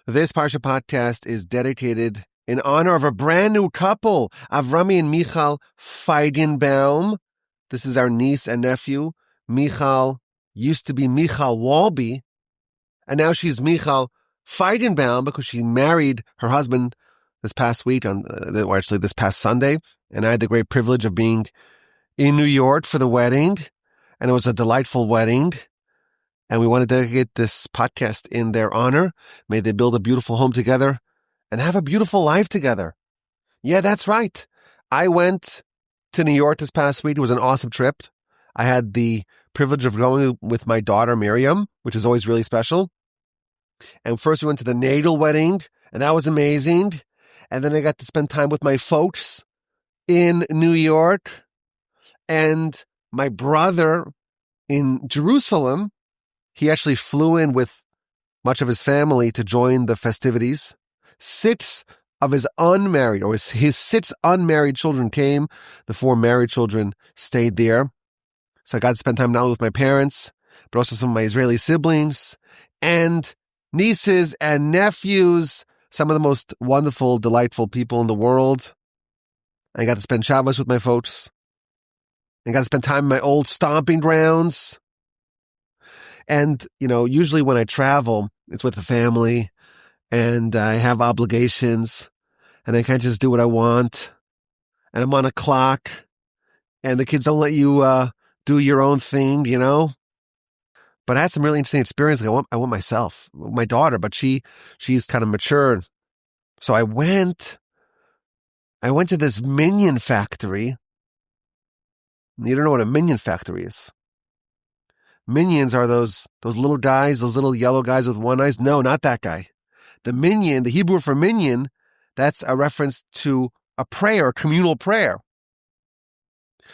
This Parsha Podcast is dedicated in honor of a brand new couple, Avrami and Michal Feigenbaum. This is our niece and nephew. Michal used to be Michal Walby, and now she's Michal Feigenbaum because she married her husband this past week, this past Sunday, and I had the great privilege of being in New York for the wedding, and it was a delightful wedding. And we want to dedicate this podcast in their honor. May they build a beautiful home together and have a beautiful life together. Yeah, that's right. I went to New York this past week. It was an awesome trip. I had the privilege of going with my daughter, Miriam, which is always really special. And first we went to the Nagel wedding, and that was amazing. And then I got to spend time with my folks in New York and my brother in Jerusalem. He actually flew in with much of his family to join the festivities. 6 of his unmarried, or his 6 unmarried children came. The 4 married children stayed there. So I got to spend time not only with my parents, but also some of my Israeli siblings and nieces and nephews, some of the most wonderful, delightful people in the world. I got to spend Shabbos with my folks. I got to spend time in my old stomping grounds. And, usually when I travel, it's with the family and I have obligations and I can't just do what I want. And I'm on a clock and the kids don't let you do your own thing, But I had some really interesting experiences. I went myself, my daughter, but she's kind of matured. So I went to this minion factory. You don't know what a minion factory is. Minions are those little guys, those little yellow guys with one eyes. No, not that guy. The minion, the Hebrew for minion, that's a reference to a prayer, a communal prayer.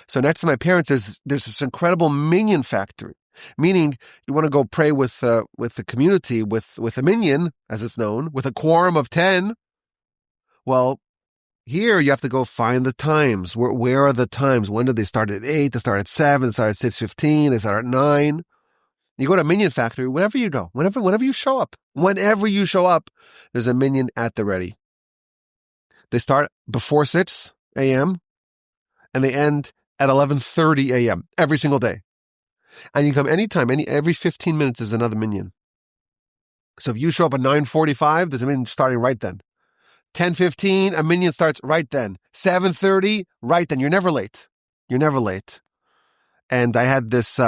So next to my parents, there's this incredible minion factory, meaning you want to go pray with the community, with a minion, as it's known, with a quorum of 10. Well, here you have to go find the times. Where are the times? When did they start at 8? They start at 7. They start at 6:15. They start at 9. You go to a minion factory, whenever you go, whenever you show up. Whenever you show up, there's a minion at the ready. They start before 6 a.m. and they end at 11:30 a.m. every single day. And you come anytime, every 15 minutes is another minion. So if you show up at 9:45, there's a minion starting right then. 10:15, a minion starts right then. 7:30, right then. You're never late. And I had this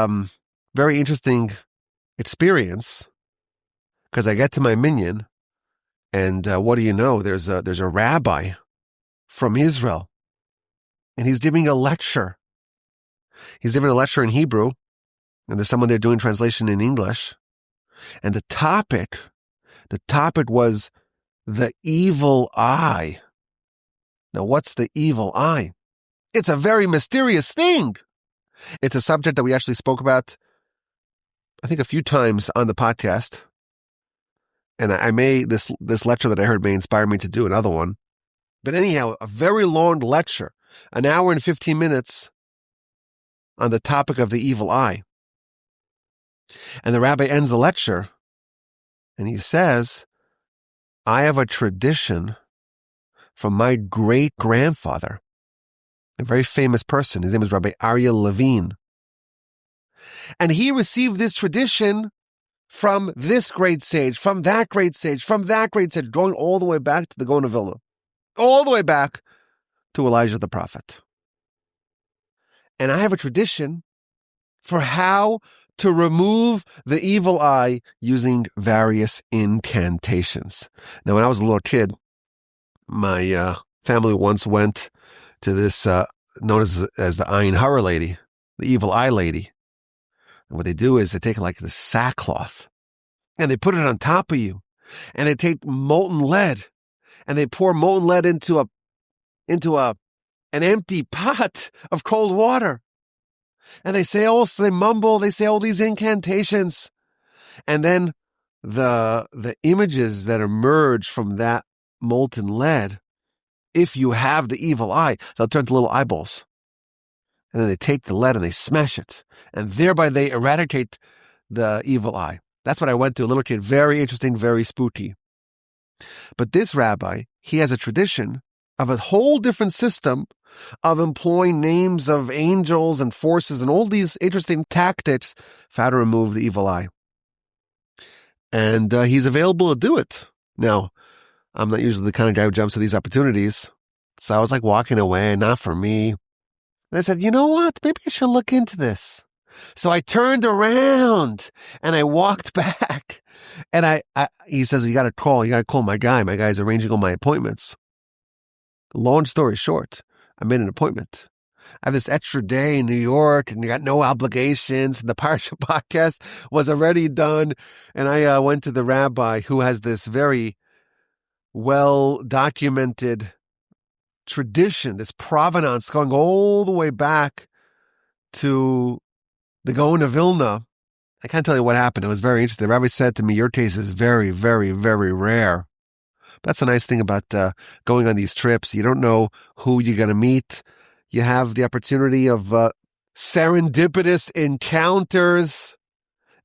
very interesting experience because I get to my minion, and what do you know? There's a rabbi from Israel, and he's giving a lecture. He's giving a lecture in Hebrew, and there's someone there doing translation in English. And the topic was the evil eye. Now, what's the evil eye? It's a very mysterious thing. It's a subject that we actually spoke about, I think, a few times on the podcast. And this lecture that I heard may inspire me to do another one. But anyhow, a very long lecture, an hour and 15 minutes on the topic of the evil eye. And the rabbi ends the lecture and he says, I have a tradition from my great-grandfather, a very famous person. His name is Rabbi Aryeh Levine. And he received this tradition from this great sage, from that great sage, going all the way back to the Gaon of Vilna, all the way back to Elijah the prophet. And I have a tradition for how to remove the evil eye using various incantations. Now, when I was a little kid, my family once went to this known as the Ayin Hara lady, the evil eye lady. And what they do is they take like the sackcloth and they put it on top of you, and they take molten lead and they pour molten lead into an empty pot of cold water. And they say all these incantations. And then the images that emerge from that molten lead, if you have the evil eye, they'll turn to little eyeballs. And then they take the lead and they smash it. And thereby they eradicate the evil eye. That's what I went to, a little kid. Very interesting, very spooky. But this rabbi, he has a tradition of a whole different system of employing names of angels and forces and all these interesting tactics for how to remove the evil eye. And he's available to do it. Now, I'm not usually the kind of guy who jumps at these opportunities. So I was like walking away, not for me. And I said, you know what? Maybe I should look into this. So I turned around and I walked back. And he says, you got to call my guy. My guy's arranging all my appointments. Long story short, I made an appointment. I have this extra day in New York and you got no obligations. The Parsha Podcast was already done. And I went to the rabbi who has this very well-documented tradition, this provenance going all the way back to the Gaon of Vilna. I can't tell you what happened. It was very interesting. The rabbi said to me, your case is very, very, very rare. That's the nice thing about going on these trips. You don't know who you're going to meet. You have the opportunity of serendipitous encounters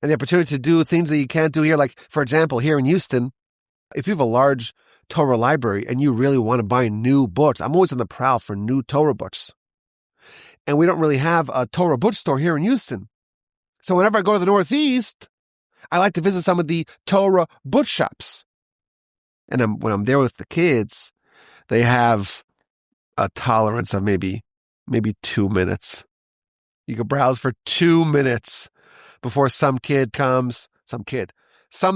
and the opportunity to do things that you can't do here. Like, for example, here in Houston, if you have a large Torah library and you really want to buy new books, I'm always on the prowl for new Torah books. And we don't really have a Torah bookstore here in Houston. So whenever I go to the Northeast, I like to visit some of the Torah bookshops. And when I'm there with the kids, they have a tolerance of maybe 2 minutes. You can browse for 2 minutes before some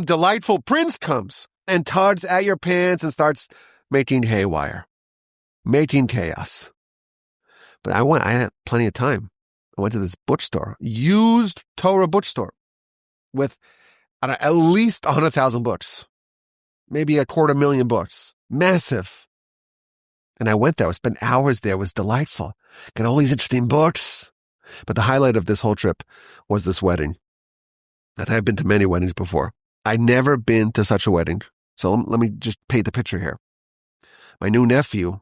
delightful prince comes and tugs at your pants and starts making haywire, making chaos. But I had plenty of time. I went to this bookstore, used Torah bookstore, with at least 100,000 books, maybe 250,000 books, massive. And I went there. I spent hours there. It was delightful. Got all these interesting books. But the highlight of this whole trip was this wedding. And I've been to many weddings before. I'd never been to such a wedding. So let me just paint the picture here. My new nephew,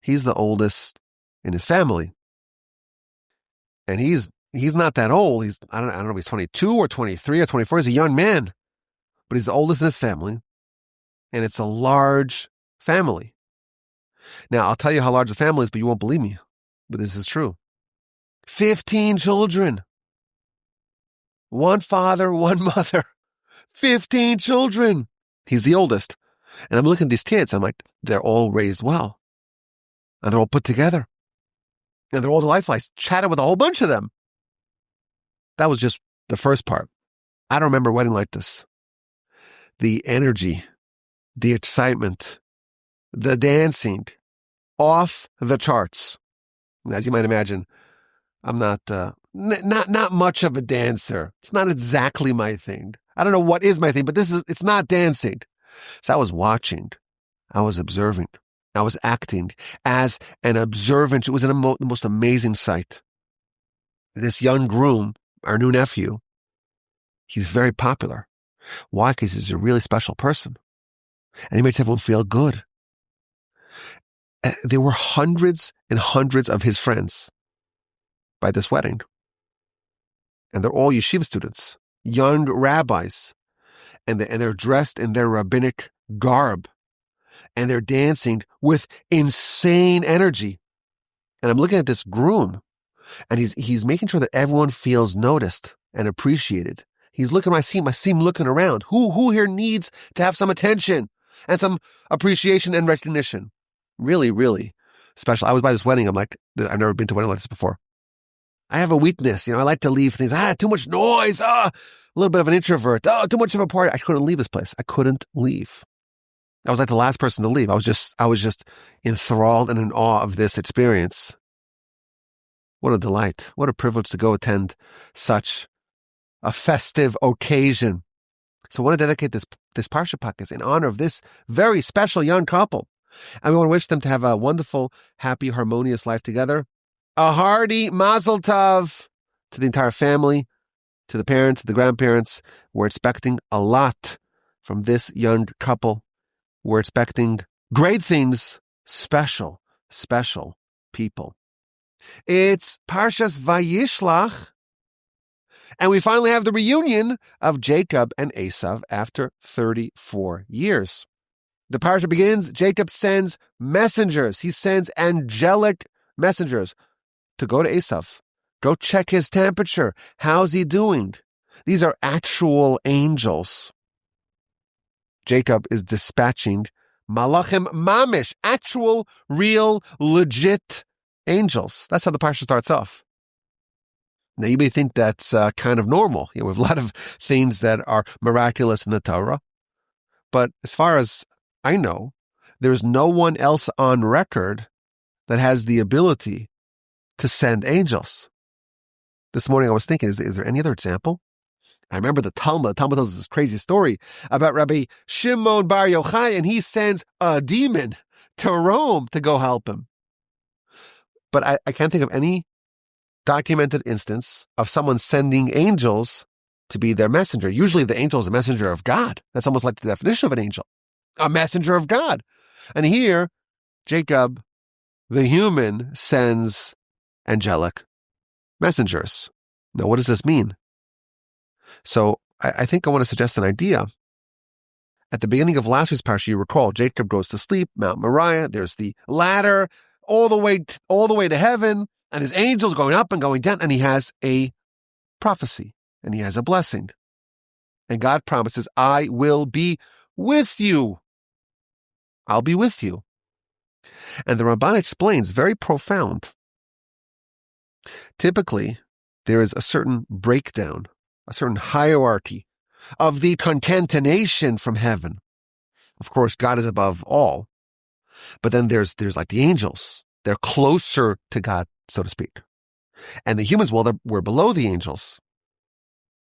he's the oldest in his family. And he's not that old. I don't know if he's 22 or 23 or 24. He's a young man. But he's the oldest in his family. And it's a large family. Now, I'll tell you how large the family is, but you won't believe me. But this is true. 15 children. One father, one mother. 15 children. He's the oldest. And I'm looking at these kids. I'm like, they're all raised well. And they're all put together. And they're all delightful. I chatted with a whole bunch of them. That was just the first part. I don't remember a wedding like this. The energy, the excitement, the dancing, off the charts. And as you might imagine, I'm not much of a dancer. It's not exactly my thing. I don't know what is my thing, but it's not dancing. So I was watching. I was observing. I was acting as an observant. It was the most amazing sight. This young groom, our new nephew, he's very popular. Why? Because he's a really special person. And he makes everyone feel good. There were hundreds and hundreds of his friends by this wedding. And they're all yeshiva students, young rabbis. And they're dressed in their rabbinic garb. And they're dancing with insane energy. And I'm looking at this groom, and he's making sure that everyone feels noticed and appreciated. He's looking, I see him looking around. Who here needs to have some attention and some appreciation and recognition? Really, really special. I was by this wedding. I'm like, I've never been to a wedding like this before. I have a weakness. I like to leave things. Too much noise. A little bit of an introvert. Too much of a party. I couldn't leave this place. I couldn't leave. I was like the last person to leave. I was just enthralled and in awe of this experience. What a delight. What a privilege to go attend such a festive occasion. So I want to dedicate this Parsha Podcast in honor of this very special young couple. And we want to wish them to have a wonderful, happy, harmonious life together. A hearty mazel tov to the entire family, to the parents, to the grandparents. We're expecting a lot from this young couple. We're expecting great things, special, special people. It's Parshas Vayishlach, and we finally have the reunion of Jacob and Esau after 34 years. The parsha begins, Jacob sends messengers. He sends angelic messengers to go to Esau. Go check his temperature. How's he doing? These are actual angels. Jacob is dispatching malachim mamish, actual, real, legit angels. That's how the parsha starts off. Now, you may think that's kind of normal. We have a lot of things that are miraculous in the Torah. But as far as I know, there's no one else on record that has the ability to send angels. This morning I was thinking, is there any other example? I remember the Talmud. The Talmud tells us this crazy story about Rabbi Shimon Bar Yochai, and he sends a demon to Rome to go help him. But I can't think of any documented instance of someone sending angels to be their messenger. Usually the angel is a messenger of God. That's almost like the definition of an angel. A messenger of God. And here, Jacob, the human, sends angelic messengers. Now, what does this mean? So I think I want to suggest an idea. At the beginning of last week's parsha, you recall, Jacob goes to sleep, Mount Moriah. There's the ladder all the way to heaven, and his angels going up and going down, and he has a prophecy, and he has a blessing. And God promises, I will be with you. I'll be with you. And the Ramban explains, very profound. Typically, there is a certain breakdown, a certain hierarchy of the concatenation from heaven. Of course, God is above all. But then there's like the angels. They're closer to God, so to speak. And the humans, well, we're below the angels.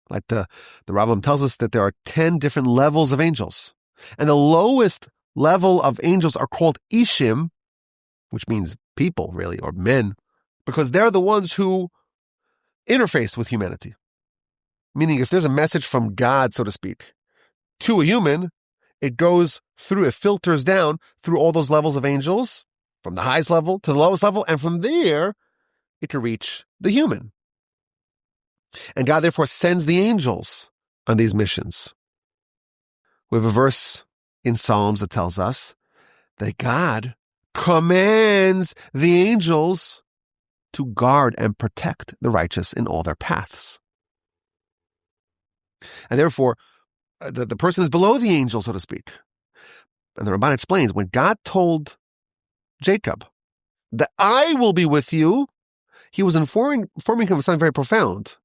Like the Rambam tells us that there are 10 different levels of angels. And the lowest level of angels are called Ishim, which means people, really, or men, because they're the ones who interface with humanity. Meaning if there's a message from God, so to speak, to a human, it filters down through all those levels of angels, from the highest level to the lowest level, and from there, it can reach the human. And God therefore sends the angels on these missions. We have a verse in Psalms that tells us that God commands the angels to guard and protect the righteous in all their paths. And therefore, the person is below the angel, so to speak. And the Ramban explains, when God told Jacob that I will be with you, he was informing him of something very profound.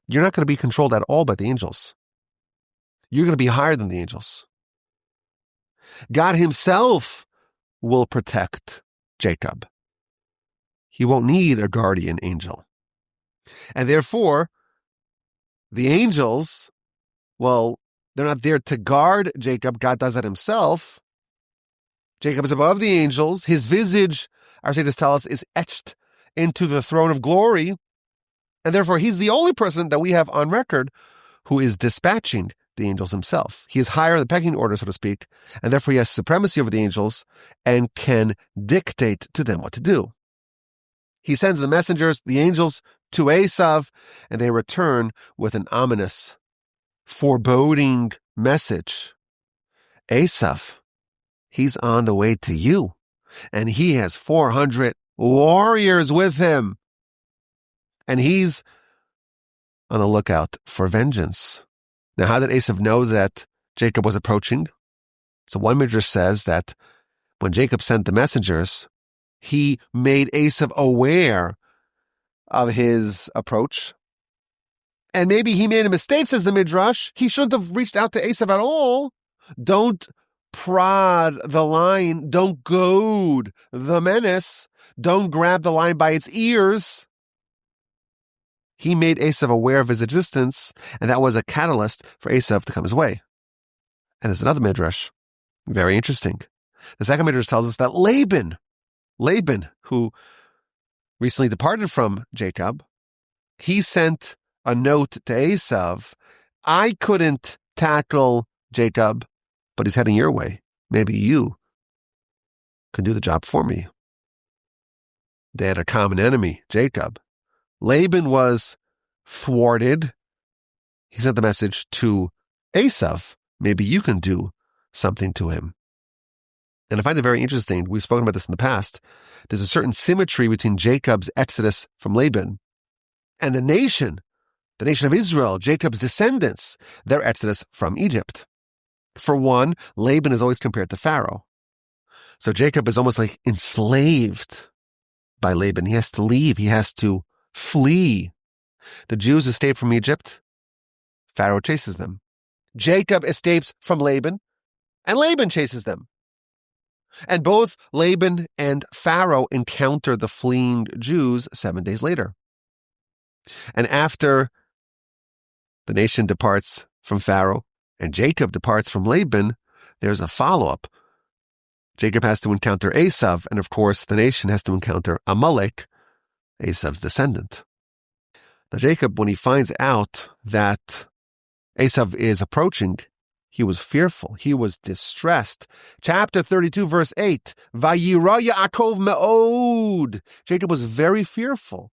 You're not going to be controlled at all by the angels. You're going to be higher than the angels. God himself will protect Jacob. He won't need a guardian angel. And therefore, the angels, well, they're not there to guard Jacob. God does that himself. Jacob is above the angels. His visage, our sages tell us, is etched into the throne of glory. And therefore, he's the only person that we have on record who is dispatching the angels himself. He is higher in the pecking order, so to speak, and therefore he has supremacy over the angels and can dictate to them what to do. He sends the messengers, the angels, to Esau, and they return with an ominous, foreboding message. Esau, he's on the way to you, and he has 400 warriors with him, and he's on the lookout for vengeance. Now, how did Esau know that Jacob was approaching? So one midrash says that when Jacob sent the messengers, he made Esau aware of his approach. And maybe he made a mistake, says the midrash. He shouldn't have reached out to Esau at all. Don't prod the lion. Don't goad the menace. Don't grab the lion by its ears. He made Esau aware of his existence, and that was a catalyst for Esau to come his way. And there's another midrash, very interesting. The second midrash tells us that Laban, who recently departed from Jacob, he sent a note to Esau, I couldn't tackle Jacob, but he's heading your way. Maybe you can do the job for me. They had a common enemy, Jacob. Laban was thwarted. He sent the message to Esau. Maybe you can do something to him. And I find it very interesting. We've spoken about this in the past. There's a certain symmetry between Jacob's exodus from Laban and the nation of Israel, Jacob's descendants, their exodus from Egypt. For one, Laban is always compared to Pharaoh. So Jacob is almost like enslaved by Laban. He has to leave. He has to flee. The Jews escape from Egypt. Pharaoh chases them. Jacob escapes from Laban, and Laban chases them. And both Laban and Pharaoh encounter the fleeing Jews 7 days later. And after the nation departs from Pharaoh and Jacob departs from Laban, there's a follow-up. Jacob has to encounter Esau, and of course, the nation has to encounter Amalek, Esau's descendant. Now, Jacob, when he finds out that Esau is approaching, he was fearful. He was distressed. Chapter 32, verse 8, Vayira Yaakov me'od. Jacob was very fearful,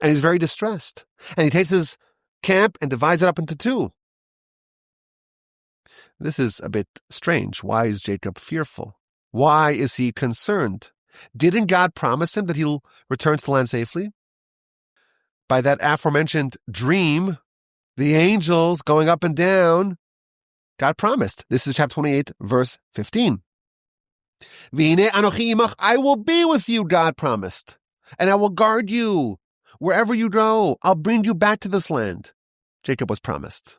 and he's very distressed. And he takes his camp and divides it up into two. This is a bit strange. Why is Jacob fearful? Why is he concerned? Didn't God promise him that he'll return to the land safely? By that aforementioned dream, the angels going up and down, God promised. This is chapter 28, verse 15. V'hinei anochi imach, I will be with you, God promised, and I will guard you. Wherever you go, I'll bring you back to this land. Jacob was promised.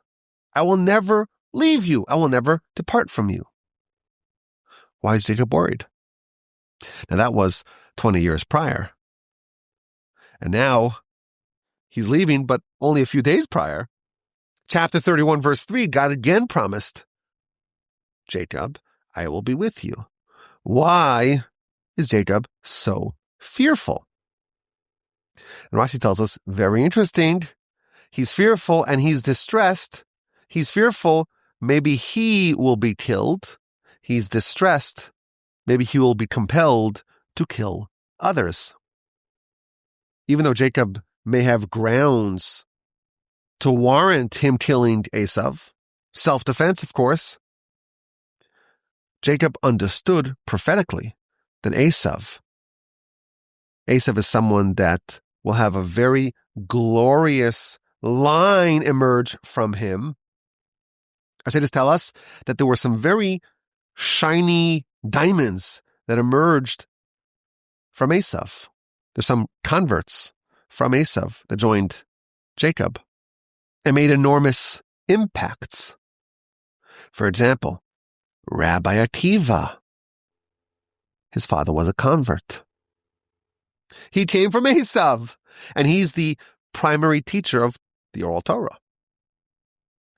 I will never leave you. I will never depart from you. Why is Jacob worried? Now that was 20 years prior. And now he's leaving, but only a few days prior. Chapter 31, verse 3, God again promised Jacob, I will be with you. Why is Jacob so fearful? And Rashi tells us, very interesting. He's fearful and he's distressed. He's fearful, maybe he will be killed. He's distressed, maybe he will be compelled to kill others. Even though Jacob may have grounds to warrant him killing Esau, self-defense, of course, Jacob understood prophetically that Esau is someone that will have a very glorious line emerge from him. Sages tell us that there were some very shiny diamonds that emerged from Esau. There's some converts from Esau that joined Jacob and made enormous impacts. For example, Rabbi Akiva, his father was a convert. He came from Esau, and he's the primary teacher of the oral Torah.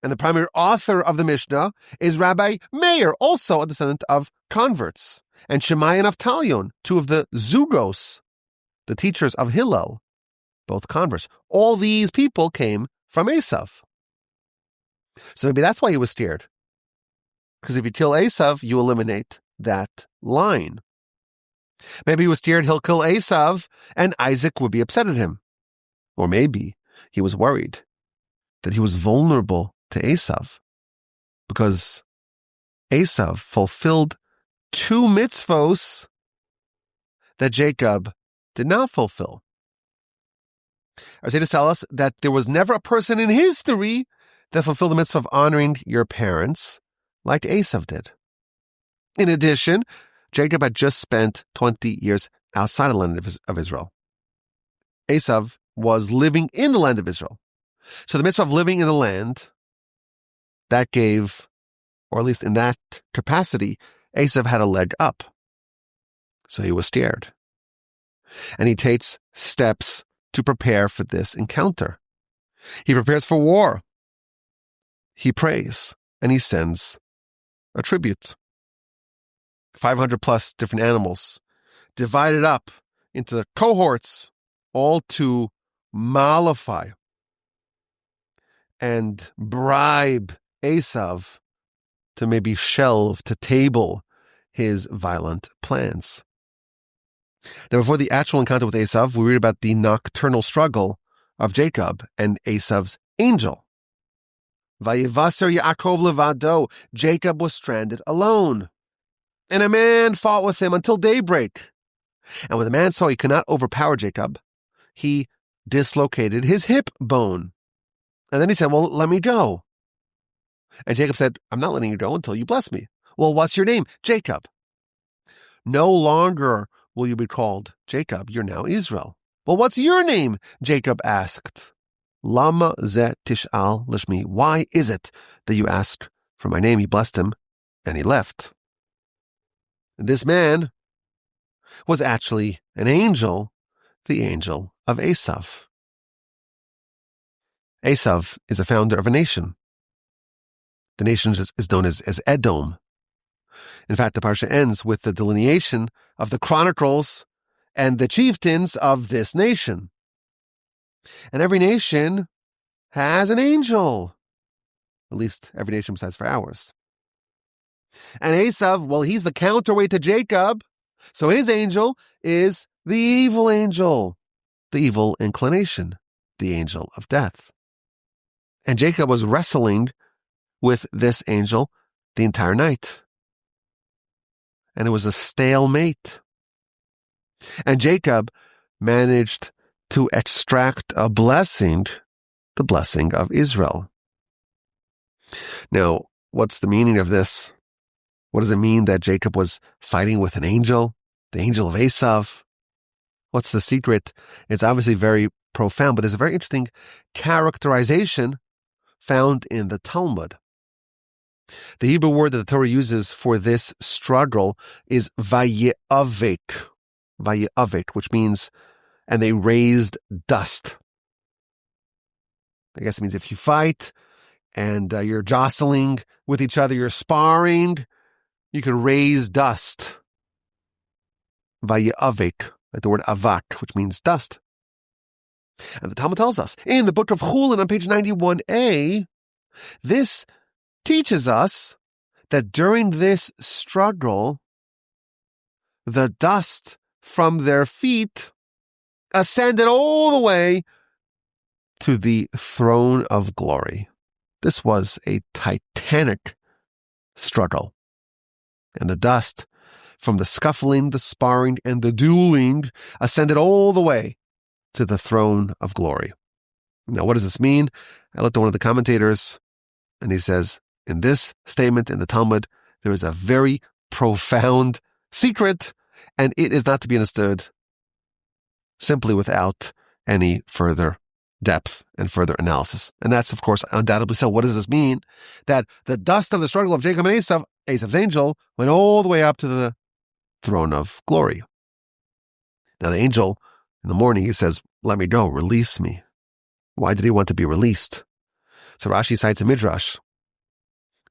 And the primary author of the Mishnah is Rabbi Meir, also a descendant of converts. And Shammai and Avtalion, two of the Zugos, the teachers of Hillel, both converts. All these people came from Esau. So maybe that's why he was scared. Because if you kill Esau, you eliminate that line. Maybe he was scared he'll kill Esau and Isaac would be upset at him. Or maybe he was worried that he was vulnerable to Esau because Esau fulfilled 2 mitzvos that Jacob did not fulfill. Our sages tell us that there was never a person in history that fulfilled the mitzvah of honoring your parents like Esau did. In addition, Jacob had just spent 20 years outside of the land of Israel. Esau was living in the land of Israel. So the mitzvah of living in the land, that gave, or at least in that capacity, Esau had a leg up. So he was scared. And he takes steps to prepare for this encounter. He prepares for war. He prays, and he sends a tribute. 500 plus different animals, divided up into cohorts, all to mollify and bribe Esau to maybe shelve, to table his violent plans. Now, before the actual encounter with Esau, we read about the nocturnal struggle of Jacob and Esau's angel. Vayivaser Yaakov levado, Jacob was stranded alone. And a man fought with him until daybreak. And when the man saw he could not overpower Jacob, he dislocated his hip bone. And then he said, well, let me go. And Jacob said, I'm not letting you go until you bless me. Well, what's your name? Jacob. No longer will you be called Jacob. You're now Israel. Well, what's your name? Jacob asked. Lama ze tish'al lishmi. Why is it that you ask for my name? He blessed him, and he left. This man was actually an angel, the angel of Esau. Esau is a founder of a nation. The nation is known as Edom. In fact, the Parsha ends with the delineation of the chronicles and the chieftains of this nation. And every nation has an angel. At least every nation besides for ours. And Esau, well, he's the counterweight to Jacob. So his angel is the evil angel, the evil inclination, the angel of death. And Jacob was wrestling with this angel the entire night. And it was a stalemate. And Jacob managed to extract a blessing, the blessing of Israel. Now, what's the meaning of this? What does it mean that Jacob was fighting with an angel, the angel of Esau? What's the secret? It's obviously very profound, but there's a very interesting characterization found in the Talmud. The Hebrew word that the Torah uses for this struggle is vayavek, which means, and they raised dust. I guess it means if you fight and you're jostling with each other, you're sparring, you can raise dust. Vayavek, like the word avak, which means dust. And the Talmud tells us in the book of Chulin on page 91a, this teaches us that during this struggle, the dust from their feet ascended all the way to the throne of glory. This was a titanic struggle. And the dust from the scuffling, the sparring, and the dueling ascended all the way to the throne of glory. Now, what does this mean? I looked at one of the commentators, and he says, in this statement in the Talmud, there is a very profound secret, and it is not to be understood simply without any further depth and further analysis. And that's, of course, undoubtedly so. What does this mean? That the dust of the struggle of Jacob and Esau, Esau's angel, went all the way up to the throne of glory. Now, the angel, in the morning, he says, let me go, release me. Why did he want to be released? So Rashi cites a midrash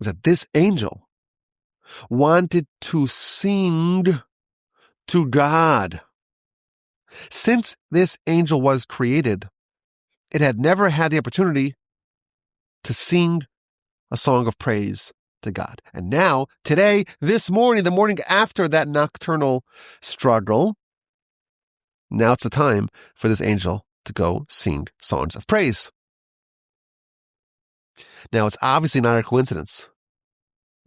that this angel wanted to sing to God. Since this angel was created, it had never had the opportunity to sing a song of praise to God. And now, today, this morning, the morning after that nocturnal struggle, now it's the time for this angel to go sing songs of praise. Now, it's obviously not a coincidence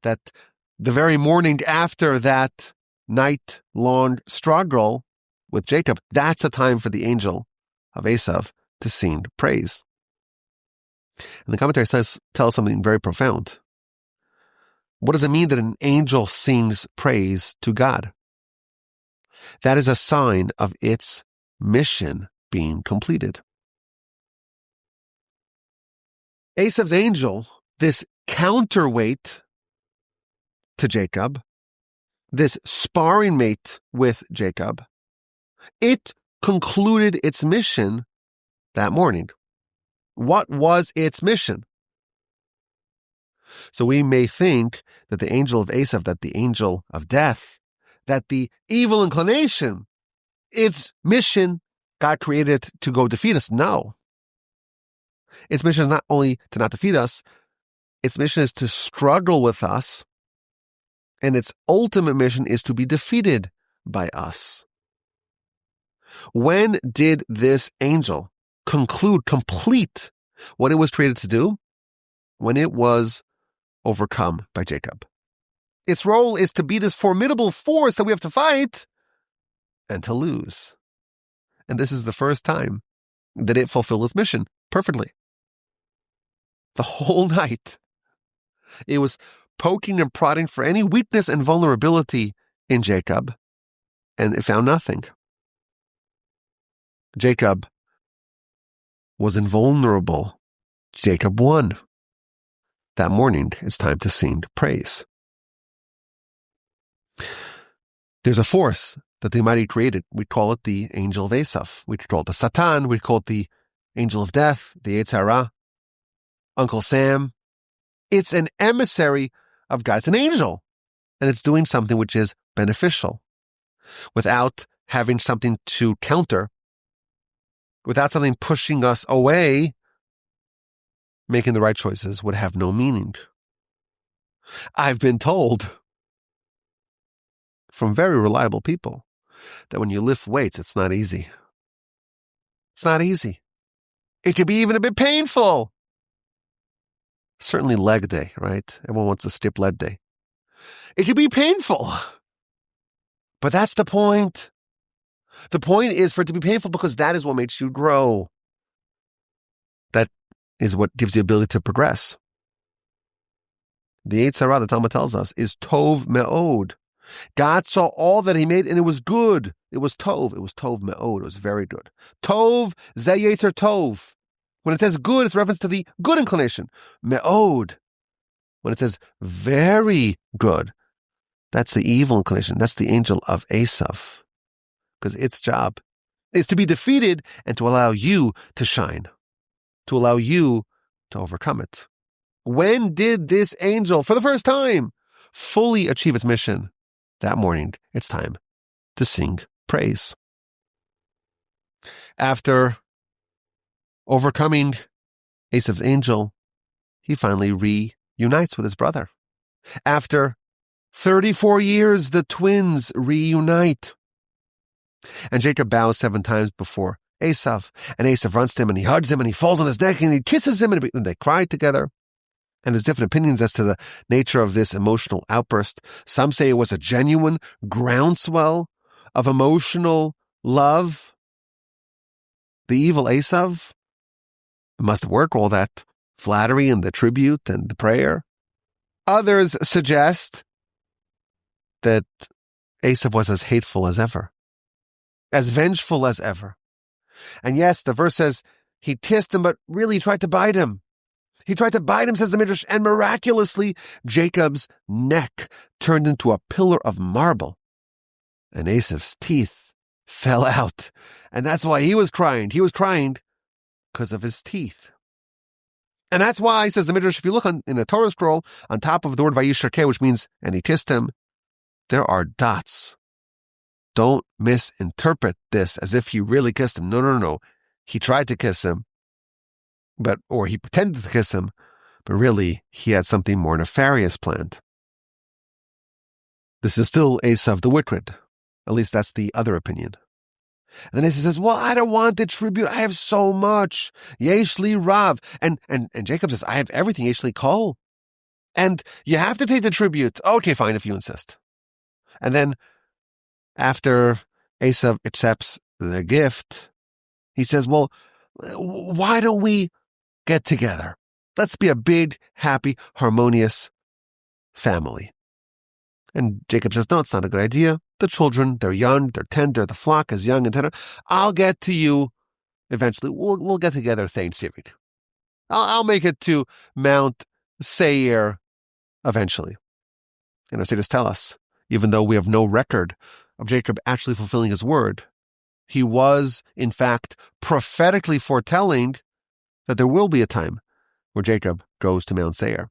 that the very morning after that night-long struggle with Jacob, that's the time for the angel of Esau to sing praise. And the commentary tells something very profound. What does it mean that an angel sings praise to God? That is a sign of its mission being completed. Esau's angel, this counterweight to Jacob, this sparring mate with Jacob, it concluded its mission that morning. What was its mission? So we may think that the angel of Esau, that the angel of death, that the evil inclination, its mission, God created to go defeat us. No. Its mission is not only to not defeat us, its mission is to struggle with us, and its ultimate mission is to be defeated by us. When did this angel complete what it was created to do? When it was overcome by Jacob. Its role is to be this formidable force that we have to fight and to lose. And this is the first time that it fulfilled its mission perfectly. The whole night, it was poking and prodding for any weakness and vulnerability in Jacob, and it found nothing. Jacob was invulnerable. Jacob won. That morning, it's time to sing praise. There's a force that the Almighty created. We call it the angel of Esau. We call it the Satan. We call it the angel of death, the Yetzer Hara, Uncle Sam. It's an emissary of God. It's an angel. And it's doing something which is beneficial. Without having something to counter, without something pushing us away, making the right choices would have no meaning. I've been told from very reliable people that when you lift weights, it's not easy. It's not easy. It could be even a bit painful. Certainly leg day, right? Everyone wants to skip leg day. It could be painful. But that's the point. The point is for it to be painful because that is what makes you grow. That is what gives you the ability to progress. The Yetzer Hara, the Talmud tells us, is tov me'od. God saw all that he made and it was good. It was tov. It was tov me'od. It was very good. Tov ze yetzer tov. When it says good, it's a reference to the good inclination. Me'od. When it says very good, that's the evil inclination. That's the angel of Esau. Because its job is to be defeated and to allow you to shine, to allow you to overcome it. When did this angel, for the first time, fully achieve its mission? That morning, it's time to sing praise. After overcoming Esau's angel, he finally reunites with his brother. After 34 years, the twins reunite. And Jacob bows 7 times before Esau, and Esau runs to him, and he hugs him, and he falls on his neck, and he kisses him, and they cry together. And there's different opinions as to the nature of this emotional outburst. Some say it was a genuine groundswell of emotional love. The evil Esau must work all that flattery and the tribute and the prayer. Others suggest that Esau was as hateful as ever, as vengeful as ever. And yes, the verse says he kissed him, but really he tried to bite him. He tried to bite him, says the Midrash, and miraculously Jacob's neck turned into a pillar of marble. And Esau's teeth fell out. And that's why he was crying. He was crying because of his teeth. And that's why, says the Midrash, if you look in a Torah scroll, on top of the word Vayishlach, which means, and he kissed him, there are dots. Don't misinterpret this as if he really kissed him. No. He tried to kiss him, or he pretended to kiss him, but really he had something more nefarious planned. This is still Esau the wicked. At least that's the other opinion. And then Esau says, well, I don't want the tribute. I have so much. Yesh li rav. And Jacob says, I have everything. Yesh li kol. And you have to take the tribute. Okay, fine, if you insist. And then after Esau accepts the gift, he says, well, why don't we get together? Let's be a big, happy, harmonious family. And Jacob says, no, it's not a good idea. The children, they're young, they're tender, the flock is young and tender. I'll get to you eventually. We'll get together Thanksgiving. I'll make it to Mount Seir eventually. And our sages tell us, even though we have no record of Jacob actually fulfilling his word, he was, in fact, prophetically foretelling that there will be a time where Jacob goes to Mount Seir.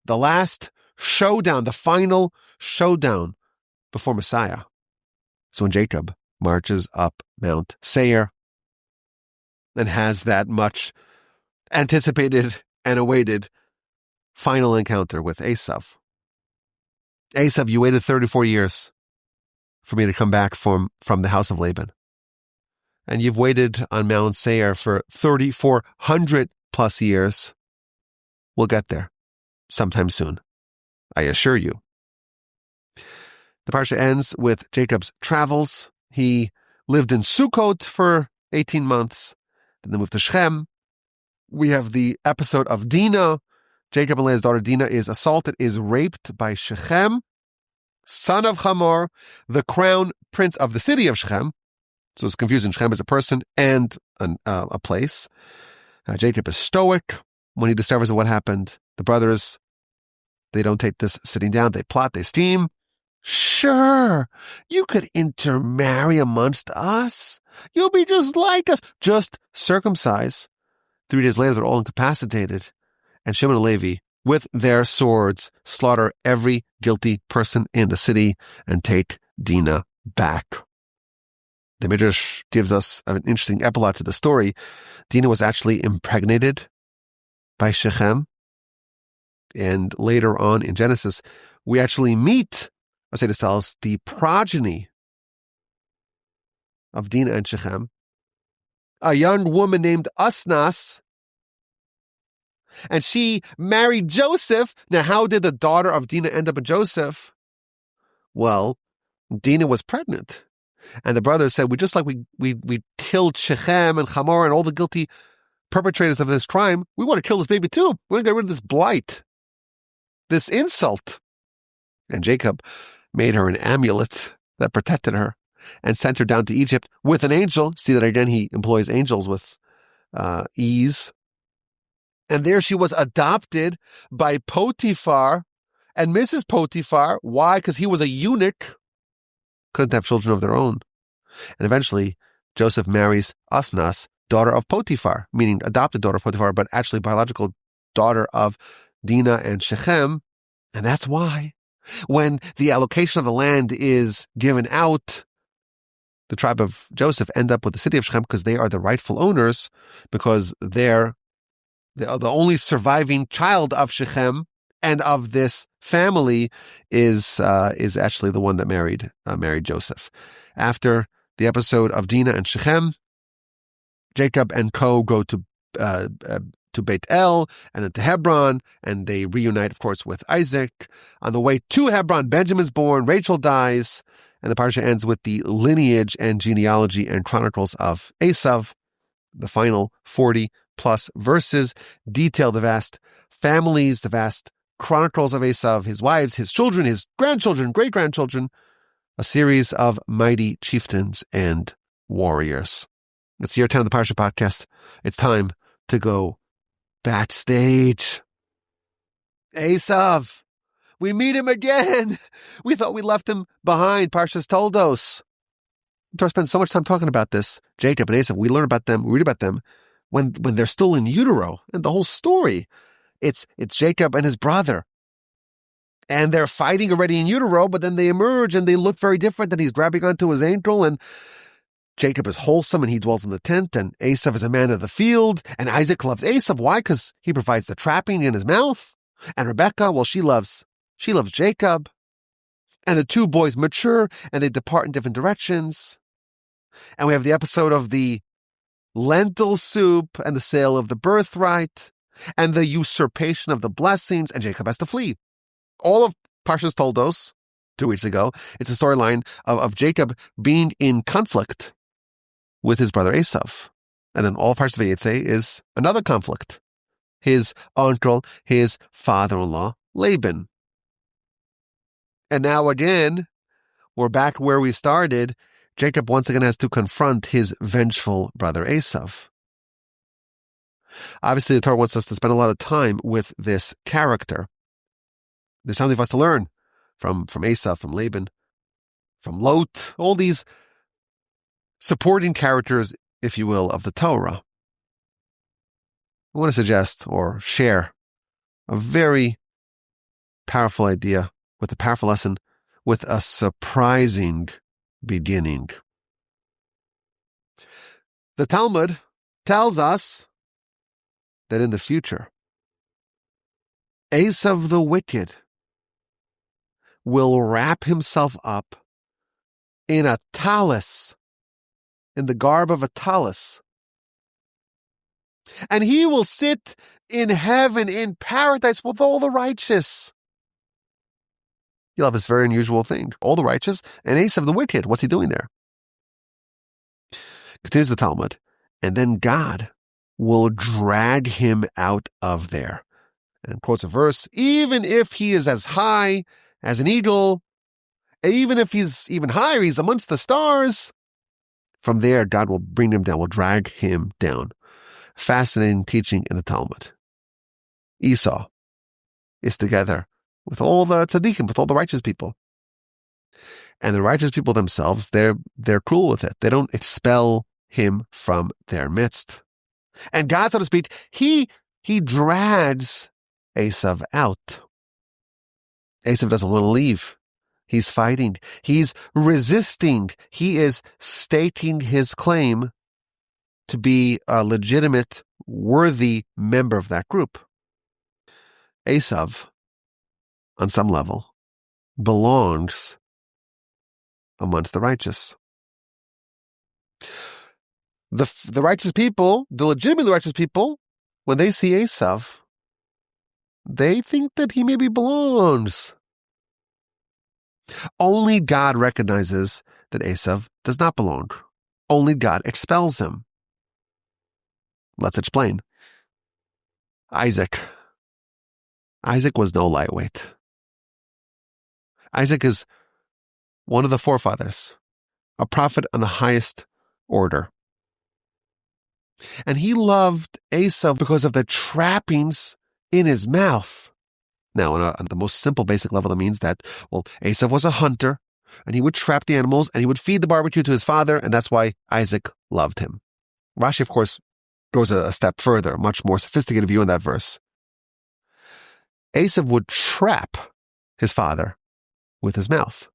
The last showdown, the final showdown before Messiah. So when Jacob marches up Mount Seir and has that much anticipated and awaited final encounter with Esau. Esau, you waited 34 years for me to come back from the house of Laban. And you've waited on Mount Seir for 3,400 plus years. We'll get there sometime soon. I assure you, The parsha ends with Jacob's travels. He lived in Sukkot for 18 months. Then they moved to Shechem. We have the episode of Dinah. Jacob and Leah's daughter Dinah is assaulted, is raped by Shechem, son of Hamor, the crown prince of the city of Shechem. So it's confusing. Shechem is a person and a place. Jacob is stoic when he discovers what happened. The brothers, they don't take this sitting down. They plot, they scheme. Sure, you could intermarry amongst us. You'll be just like us. Just circumcise. 3 days later, they're all incapacitated. And Shimon and Levi, with their swords, slaughter every guilty person in the city and take Dinah back. The Midrash gives us an interesting epilogue to the story. Dinah was actually impregnated by Shechem. And later on in Genesis, we actually meet, Mercedes tells, the progeny of Dinah and Shechem, a young woman named Asnas, and she married Joseph. Now, how did the daughter of Dinah end up with Joseph? Well, Dinah was pregnant. And the brothers said, we killed Shechem and Hamor and all the guilty perpetrators of this crime. We want to kill this baby too. We want to get rid of this blight, this insult. And Jacob made her an amulet that protected her and sent her down to Egypt with an angel. See that again, he employs angels with ease. And there she was adopted by Potiphar and Mrs. Potiphar. Why? Because he was a eunuch. Couldn't have children of their own. And eventually, Joseph marries Asnas, daughter of Potiphar, meaning adopted daughter of Potiphar, but actually biological daughter of Dinah and Shechem. And that's why, when the allocation of the land is given out, the tribe of Joseph end up with the city of Shechem because they are the rightful owners, because they're the only surviving child of Shechem and of this family is actually the one that married Joseph. After the episode of Dinah and Shechem, Jacob and co go to Beit El and then to Hebron, and they reunite, of course, with Isaac. On the way to Hebron, Benjamin's born, Rachel dies, and the parsha ends with the lineage and genealogy and chronicles of Esau. The final 40-plus verses detail the vast families, the vast chronicles of Esau, his wives, his children, his grandchildren, great-grandchildren, a series of mighty chieftains and warriors. It's year 10 of the Parsha Podcast. It's time to go backstage. Esau, we meet him again. We thought we left him behind. Parshas Toldos. Torah spends so much time talking about this. Jacob and Esau, we learn about them, we read about them when they're still in utero. And the whole story, it's Jacob and his brother. And they're fighting already in utero, but then they emerge and they look very different. And he's grabbing onto his ankle, and Jacob is wholesome and he dwells in the tent, and Esau is a man of the field, and Isaac loves Esau. Why? Because he provides the trapping in his mouth. And Rebekah, well, she loves Jacob. And the two boys mature and they depart in different directions. And we have the episode of the lentil soup and the sale of the birthright and the usurpation of the blessings, and Jacob has to flee. All of Parshas Toldos, 2 weeks ago, it's a storyline of Jacob being in conflict with his brother Esau. And then all of Parsha Vayetze is another conflict. His uncle, his father-in-law, Laban. And now again, we're back where we started. Jacob once again has to confront his vengeful brother Esau. Obviously, the Torah wants us to spend a lot of time with this character. There's something for us to learn from Esau, from Laban, from Lot, all these supporting characters, if you will, of the Torah. I want to suggest or share a very powerful idea with a powerful lesson with a surprising beginning. The Talmud tells us that in the future, Esau the wicked will wrap himself up in a talus, in the garb of a talus. And he will sit in heaven, in paradise with all the righteous. You'll have this very unusual thing. All the righteous and Esau the wicked. What's he doing there? Continues the Talmud. And then God will drag him out of there. And quotes a verse, even if he is as high as an eagle, even if he's even higher, he's amongst the stars. From there, God will bring him down, will drag him down. Fascinating teaching in the Talmud. Esau is together with all the tzaddikim, with all the righteous people. And the righteous people themselves, they're cool with it. They don't expel him from their midst. And God, so to speak, he drags Esau out. Esau doesn't want to leave. He's fighting. He's resisting. He is stating his claim to be a legitimate, worthy member of that group. Esau, on some level, belongs amongst the righteous. The righteous people, the legitimately righteous people, when they see Esau, they think that he maybe belongs. Only God recognizes that Esau does not belong. Only God expels him. Let's explain. Isaac was no lightweight. Isaac is one of the forefathers, a prophet on the highest order. And he loved Esau because of the trappings in his mouth. Now, on the most simple, basic level, that means that, Esau was a hunter, and he would trap the animals, and he would feed the barbecue to his father, and that's why Isaac loved him. Rashi, of course, goes a step further, a much more sophisticated view in that verse. Esau would trap his father with his mouth.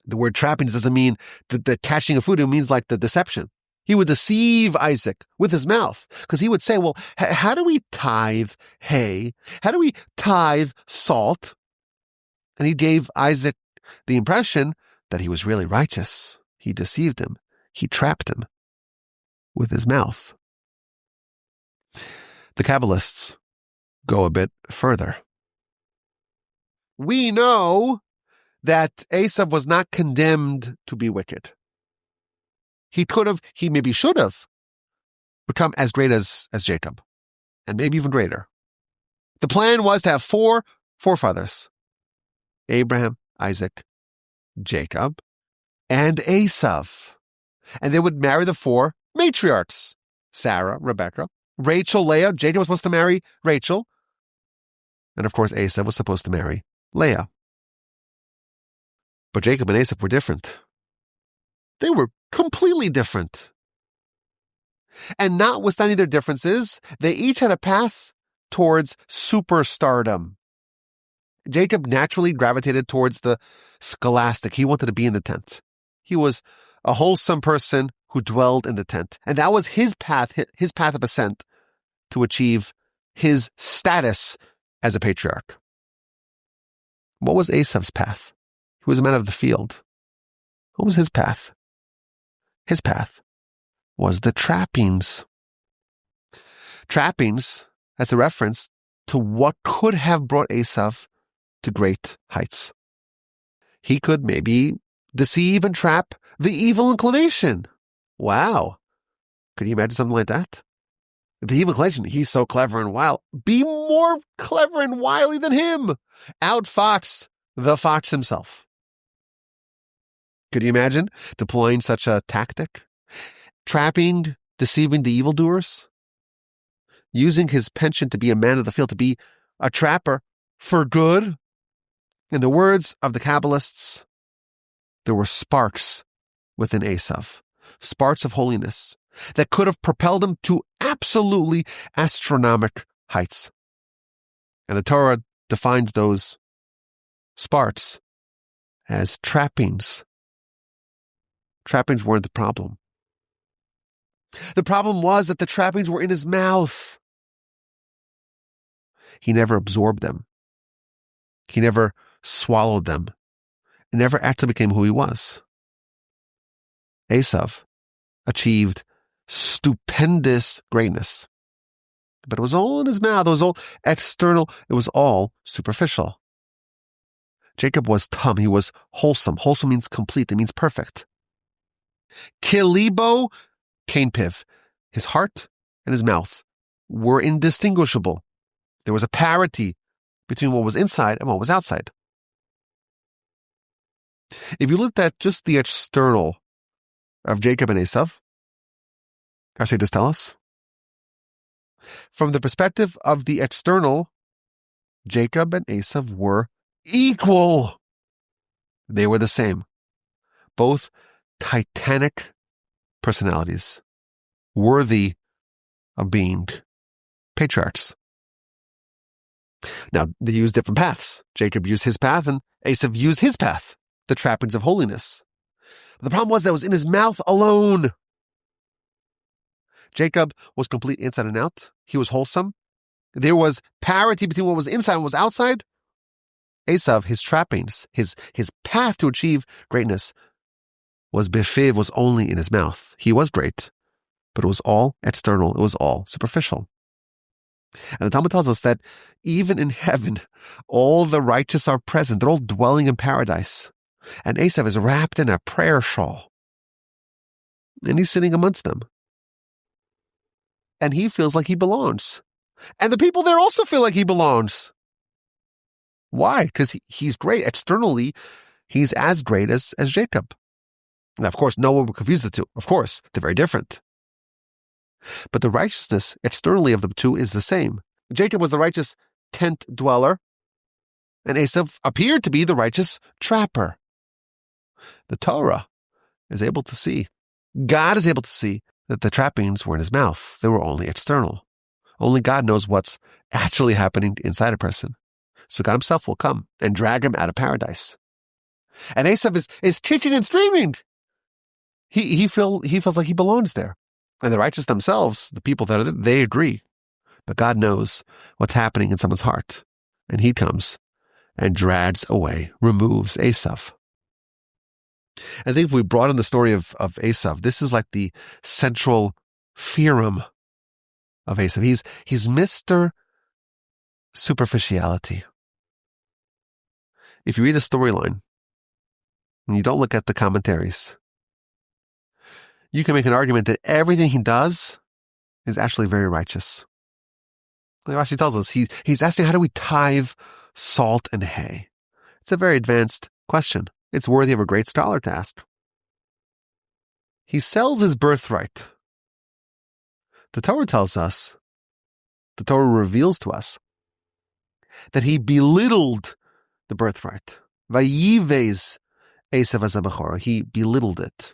The word trappings doesn't mean the catching of food, it means like the deception. He would deceive Isaac with his mouth, because he would say, how do we tithe hay? How do we tithe salt? And he gave Isaac the impression that he was really righteous. He deceived him. He trapped him with his mouth. The Kabbalists go a bit further. We know that Esau was not condemned to be wicked. He maybe should have become as great as Jacob, and maybe even greater. The plan was to have 4 forefathers: Abraham, Isaac, Jacob, and Esau. And they would marry the 4 matriarchs: Sarah, Rebecca, Rachel, Leah. Jacob was supposed to marry Rachel. And of course, Esau was supposed to marry Leah. But Jacob and Esau were different. They were completely different. And notwithstanding their differences, they each had a path towards superstardom. Jacob naturally gravitated towards the scholastic. He wanted to be in the tent. He was a wholesome person who dwelled in the tent. And that was his path of ascent to achieve his status as a patriarch. What was Esau's path? He was a man of the field. What was his path? His path was the trappings. Trappings, that's a reference to what could have brought Esau to great heights. He could maybe deceive and trap the evil inclination. Wow. Could you imagine something like that? The evil inclination, he's so clever and wild. Be more clever and wily than him. Outfox the fox himself. Could you imagine deploying such a tactic? Trapping, deceiving the evildoers? Using his penchant to be a man of the field, to be a trapper for good? In the words of the Kabbalists, there were sparks within Esau, sparks of holiness that could have propelled him to absolutely astronomical heights. And the Torah defines those sparks as trappings. Trappings weren't the problem. The problem was that the trappings were in his mouth. He never absorbed them. He never swallowed them. He never actually became who he was. Esau achieved stupendous greatness. But it was all in his mouth. It was all external. It was all superficial. Jacob was tam, he was wholesome. Wholesome means complete, it means perfect. Kilibo, kain piv. His heart and his mouth were indistinguishable. There was a parity between what was inside and what was outside. If you looked at just the external of Jacob and Esau, how should I just tell us? From the perspective of the external, Jacob and Esau were equal. They were the same. Both titanic personalities, worthy of being patriarchs. Now, they used different paths. Jacob used his path and Esau used his path, the trappings of holiness. But the problem was that it was in his mouth alone. Jacob was complete inside and out. He was wholesome. There was parity between what was inside and what was outside. Esau, his trappings, his path to achieve greatness was befiv, was only in his mouth. He was great, but it was all external. It was all superficial. And the Talmud tells us that even in heaven, all the righteous are present. They're all dwelling in paradise. And Esau is wrapped in a prayer shawl. And he's sitting amongst them. And he feels like he belongs. And the people there also feel like he belongs. Why? Because he's great. Externally, he's as great as Jacob. Now, of course, no one would confuse the two. Of course, they're very different. But the righteousness externally of the two is the same. Jacob was the righteous tent dweller, and Esau appeared to be the righteous trapper. The Torah is able to see, God is able to see that the trappings were in his mouth. They were only external. Only God knows what's actually happening inside a person. So God himself will come and drag him out of paradise. And Esau is kicking and screaming. He feels like he belongs there. And the righteous themselves, the people that are there, they agree. But God knows what's happening in someone's heart. And he comes and drags away, removes Esau. I think if we broaden the story of Esau, this is like the central theorem of Esau. He's Mr. Superficiality. If you read a storyline and you don't look at the commentaries, you can make an argument that everything he does is actually very righteous. Like Rashi tells us, he's asking, how do we tithe salt and hay? It's a very advanced question. It's worthy of a great scholar to ask. He sells his birthright. The Torah tells us, the Torah reveals to us, that he belittled the birthright. Vayivez Esau v'zabachora. He belittled it.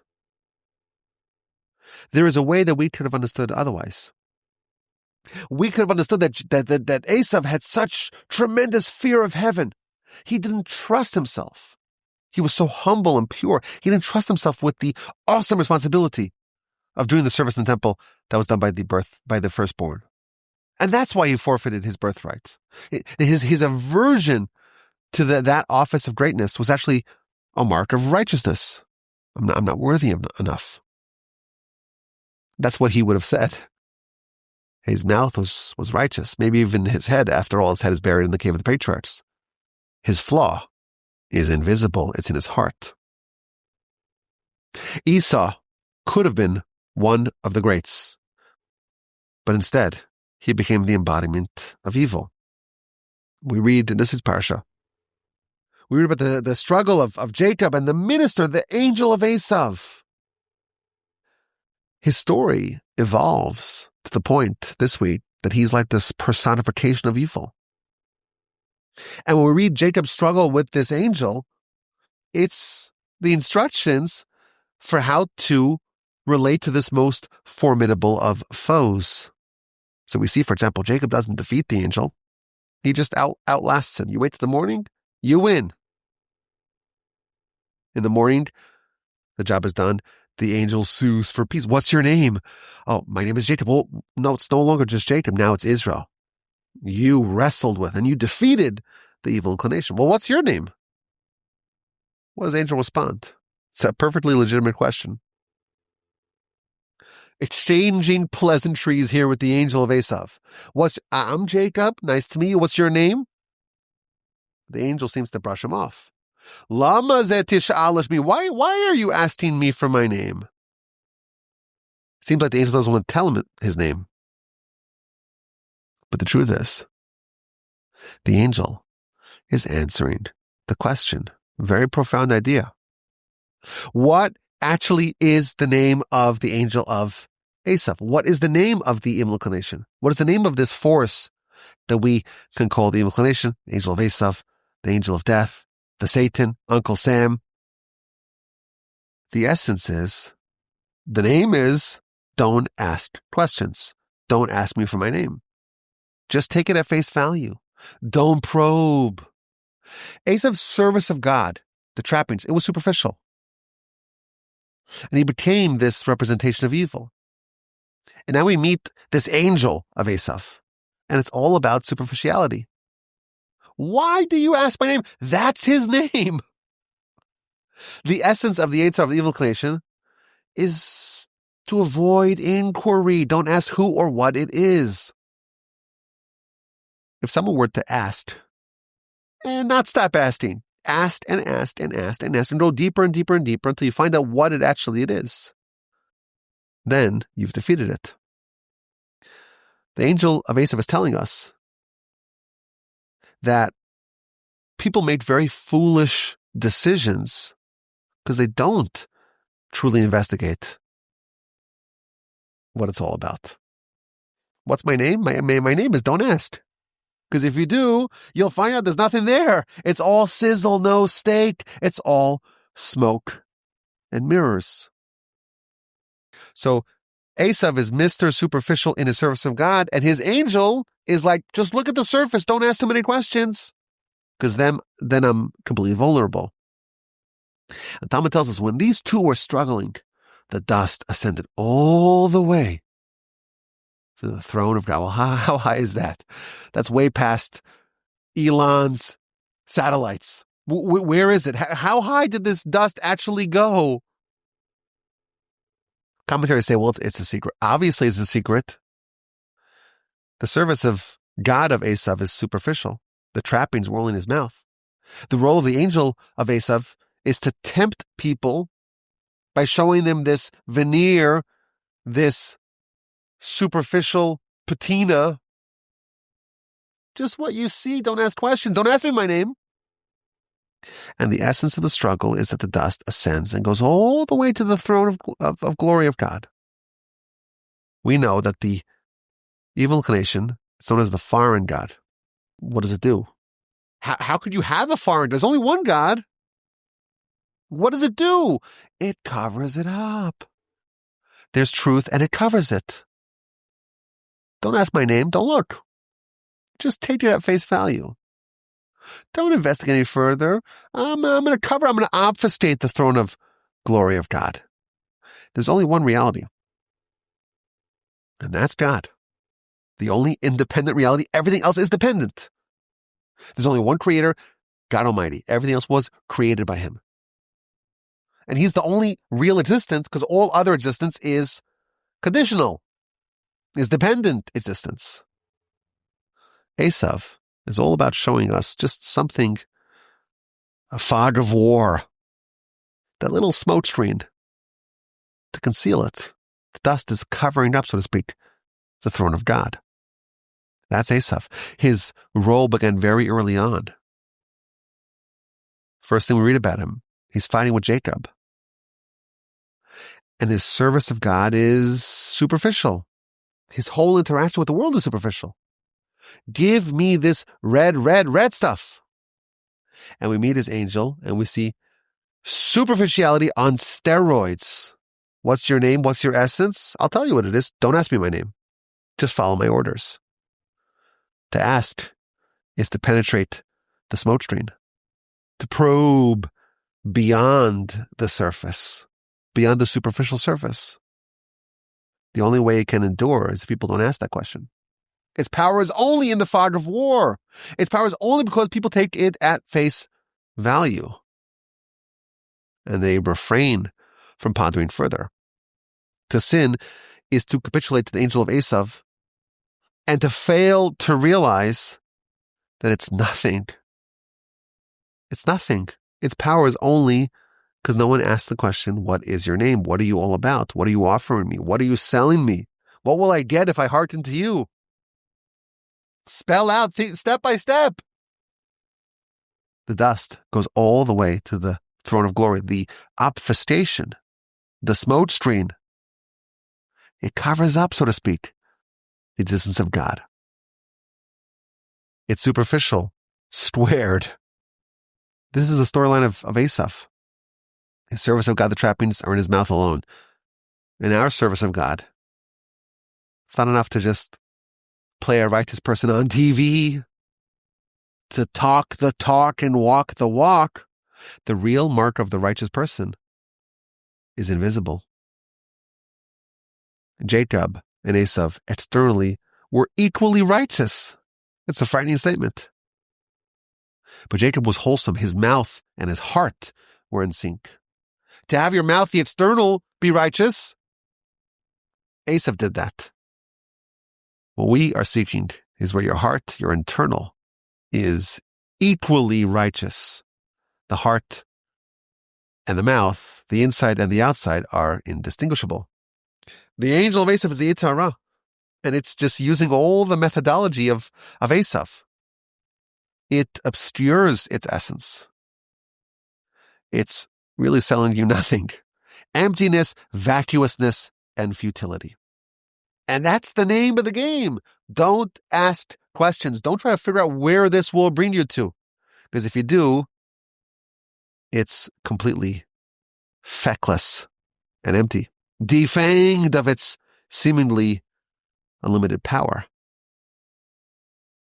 There is a way that we could have understood otherwise. We could have understood that Esau had such tremendous fear of heaven. He didn't trust himself. He was so humble and pure. He didn't trust himself with the awesome responsibility of doing the service in the temple that was done by the firstborn. And that's why he forfeited his birthright. His aversion to that office of greatness was actually a mark of righteousness. I'm not worthy enough. That's what he would have said. His mouth was righteous. Maybe even his head. After all, his head is buried in the cave of the patriarchs. His flaw is invisible. It's in his heart. Esau could have been one of the greats, but instead, he became the embodiment of evil. We read, and this is Parsha, we read about the struggle of Jacob and the minister, the angel of Esau. His story evolves to the point this week that he's like this personification of evil. And when we read Jacob's struggle with this angel, it's the instructions for how to relate to this most formidable of foes. So we see, for example, Jacob doesn't defeat the angel. He just outlasts him. You wait till the morning, you win. In the morning, the job is done. The angel sues for peace. What's your name? Oh, my name is Jacob. Well, no, it's no longer just Jacob. Now it's Israel. You wrestled with and you defeated the evil inclination. Well, what's your name? What does the angel respond? It's a perfectly legitimate question. Exchanging pleasantries here with the angel of Esau. I'm Jacob. Nice to meet you. What's your name? The angel seems to brush him off. Lama ze tish'al me. Why are you asking me for my name? Seems like the angel doesn't want to tell him his name. But the truth is, the angel is answering the question. Very profound idea. What actually is the name of the angel of Esau? What is the name of the evil inclination? What is the name of this force that we can call the evil inclination? The angel of Esau, the angel of death, the Satan, Uncle Sam. The essence is, the name is, don't ask questions. Don't ask me for my name. Just take it at face value. Don't probe. Esau's service of God, the trappings, it was superficial. And he became this representation of evil. And now we meet this angel of Esau, and it's all about superficiality. Why do you ask my name? That's his name. The essence of the Yetzer of the evil inclination is to avoid inquiry. Don't ask who or what it is. If someone were to ask, and not stop asking, ask and ask and ask and ask and go deeper and deeper and deeper until you find out what it is, then you've defeated it. The angel of Esau is telling us that people make very foolish decisions because they don't truly investigate what it's all about. What's my name? My name is don't ask. Because if you do, you'll find out there's nothing there. It's all sizzle, no steak. It's all smoke and mirrors. So Esau is Mr. Superficial in his service of God, and his angel is like, just look at the surface. Don't ask too many questions, because then I'm completely vulnerable. And Talmud tells us when these two were struggling, the dust ascended all the way to the throne of God. Well, how high is that? That's way past Elon's satellites. Where is it? How high did this dust actually go? Commentaries say, well, it's a secret. Obviously, it's a secret. The service of God of Esau is superficial. The trappings were only in his mouth. The role of the angel of Esau is to tempt people by showing them this veneer, this superficial patina. Just what you see. Don't ask questions. Don't ask me my name. And the essence of the struggle is that the dust ascends and goes all the way to the throne of glory of God. We know that the evil inclination is known as the foreign God. What does it do? How could you have a foreign God? There's only one God. What does it do? It covers it up. There's truth and it covers it. Don't ask my name. Don't look. Just take it at face value. Don't investigate any further. I'm going to obfuscate the throne of glory of God. There's only one reality, and that's God. The only independent reality. Everything else is dependent. There's only one creator, God Almighty. Everything else was created by him. And he's the only real existence because all other existence is conditional, is dependent existence. Esau is all about showing us just something, a fog of war, that little smoke screen to conceal it. The dust is covering up, so to speak, the throne of God. That's Esau. His role began very early on. First thing we read about him, he's fighting with Jacob. And his service of God is superficial. His whole interaction with the world is superficial. Give me this red stuff. And we meet his angel and we see superficiality on steroids. What's your name? What's your essence? I'll tell you what it is. Don't ask me my name. Just follow my orders. To ask is to penetrate the smoke screen, to probe beyond the surface, beyond the superficial surface. The only way it can endure is if people don't ask that question. Its power is only in the fog of war. Its power is only because people take it at face value. And they refrain from pondering further. To sin is to capitulate to the angel of Esau and to fail to realize that it's nothing. It's nothing. its power is only because no one asked the question, what is your name? What are you all about? What are you offering me? What are you selling me? What will I get if I hearken to you? Spell out step by step. The dust goes all the way to the throne of glory, the obfuscation, the smoke screen. It covers up, so to speak, the existence of God. It's superficial, squared. This is the storyline of Esau. His service of God, the trappings are in his mouth alone. In our service of God, it's not enough to just play a righteous person on TV, to talk the talk and walk the walk. The real mark of the righteous person is invisible. Jacob and Esau externally were equally righteous. It's a frightening statement. But Jacob was wholesome. His mouth and his heart were in sync. To have your mouth, the external, be righteous, Esau did that. What we are seeking is where your heart, your internal, is equally righteous. The heart and the mouth, the inside and the outside, are indistinguishable. The angel of Esau is the utero, and it's just using all the methodology of Esau. It obscures its essence. It's really selling you nothing. Emptiness, vacuousness, and futility. And that's the name of the game. Don't ask questions. Don't try to figure out where this will bring you to. Because if you do, it's completely feckless and empty, defanged of its seemingly unlimited power.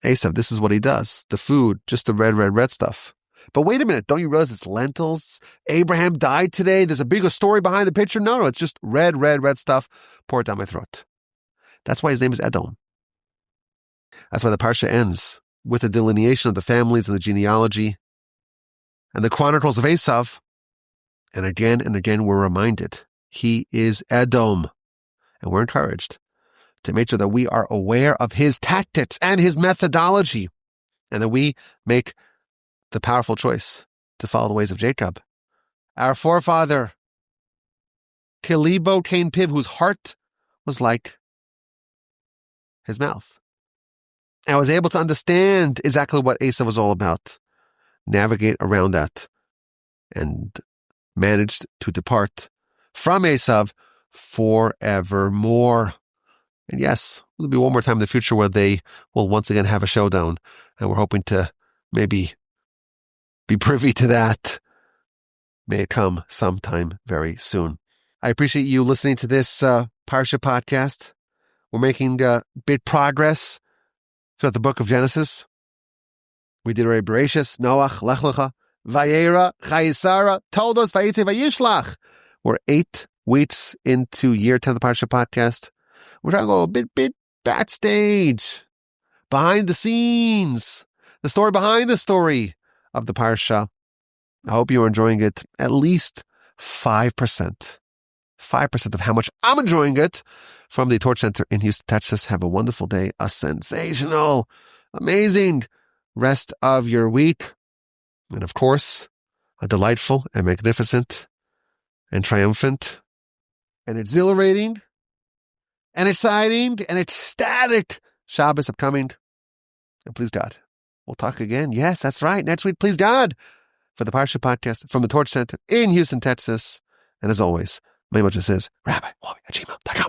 Esau, this is what he does. The food, just the red stuff. But wait a minute, don't you realize it's lentils? Abraham died today. There's a bigger story behind the picture. No, it's just red stuff. Pour it down my throat. That's why his name is Edom. That's why the Parsha ends with a delineation of the families and the genealogy and the chronicles of Esau. And again, we're reminded he is Edom. And we're encouraged to make sure that we are aware of his tactics and his methodology, and that we make the powerful choice to follow the ways of Jacob, our forefather, Kilibo Cain Piv, whose heart was like his mouth. I was able to understand exactly what Esau was all about, navigate around that, and managed to depart from Esau forevermore. And yes, there'll be one more time in the future where they will once again have a showdown, and we're hoping to maybe be privy to that. May it come sometime very soon. I appreciate you listening to this Parsha podcast. We're making big progress throughout the book of Genesis. We did already Bereshis, Noach, Lech Lecha, Vayera, Chayisara, Toldos, Vayitze, Vayishlach. We're 8 weeks into year 10 of the Parsha podcast. We're trying to go a bit backstage, behind the scenes, the story behind the story of the Parsha. I hope you're enjoying it at least 5%. 5% of how much I'm enjoying it from the Torch Center in Houston, Texas. Have a wonderful day, a sensational, amazing rest of your week. And of course, a delightful and magnificent and triumphant and exhilarating and exciting and ecstatic Shabbos upcoming. And please God, we'll talk again. Yes, that's right. Next week, please God, for the Parsha Podcast from the Torch Center in Houston, Texas. And as always, my email just says rabbi@gmail.com.